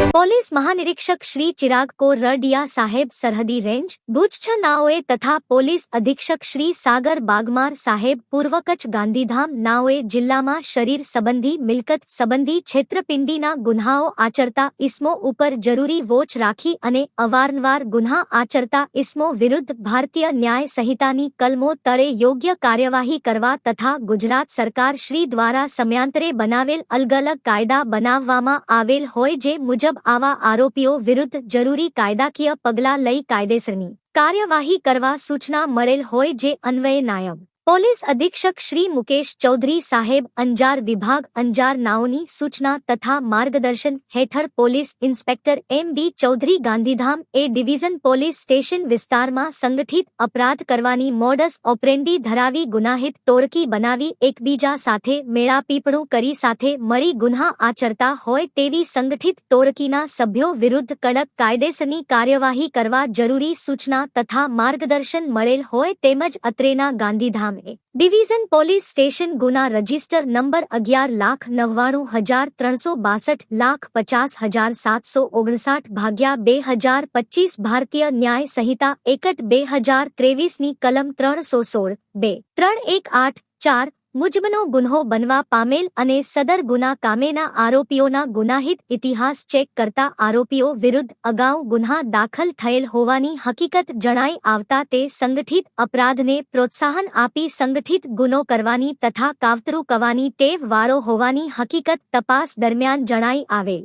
Police મહાનિરીક્ષક Shri Chirag Kordia સાહેબ સરહદી range Bhuj 6 નાઓએ તથા પોલીસ અધિક્ષક શ્રી સાગર બાગમાર સાહેબ પૂર્વ કચ્છ ગાંધીધામ નાઓએ જિલ્લામાં શરીર સંબંધી મિલકત સંબંધી છેતરપિંડીના ગુન્હાઓ આચરતા ઇસમો ઉપર જરૂરી વોચ રાખી અને અવારનવાર ગુન્હા આચરતા ઇસમો વિરુદ્ધ ભારતીય ન્યાય સંહિતાની કલમો તળે યોગ્ય કાર્યવાહી કરવા તથા ગુજરાત સરકાર શ્રી દ્વારા સમયાંતરે બનાવેલ અલગ અલગ કાયદા બનાવવામાં આવેલ હોય જે મુજબ આવા આરોપીઓ વિરુદ્ધ જરૂરી કાયદાકીય પગલાં લઈ કાયદેસરની કાર્યવાહી કરવા સૂચના મળેલ હોય જે અન્વયે નાયબ પોલીસ અધિક્ષક શ્રી મુકેશ ચૌધરી સાહેબ અંજાર વિભાગ અંજાર નાઓની સૂચના તથા માર્ગદર્શન હેઠળ police inspector M D Chaudhary Gandhidham A division police station વિસ્તારમાં સંગઠિત અપરાધ કરવાની મોડસ ઓપરેન્ડી ધરાવી ગુનાહિત ટોળકી બનાવી એકબીજા સાથે મેળાપીપણું કરી સાથે મળી ગુન્હા આચરતા હોય તેવી સંગઠિત ટોળકીના સભ્યો વિરુદ્ધ કડક કાયદેસરની કાર્યવાહી કરવા જરૂરી સૂચના તથા માર્ગદર્શન મળેલ હોય તેમજ અત્રેના ગાંધીધામ ડિવિઝન પોલીસ સ્ટેશન ગુના રજિસ્ટર નંબર 11,99,362,50,759/2025 ભારતીય ન્યાય સંહિતા એકટ 2023ની કલમ 316(2) 318(4) મુજબનો ગુન્હો બનવા પામેલ અને સદર ગુના કામેના આરોપીઓના ગુનાહિત ઇતિહાસ ચેક કરતા આરોપીઓ વિરુદ્ધ અગાઉ ગુન્હા દાખલ થયેલ હોવાની હકીકત જણાઈ આવતા તે સંગઠિત અપરાધને પ્રોત્સાહન આપી સંગઠિત ગુનો કરવાની તથા કાવતરું કરવાની ટેવ વાળો હોવાની હકીકત તપાસ દરમિયાન જણાઈ આવેલ.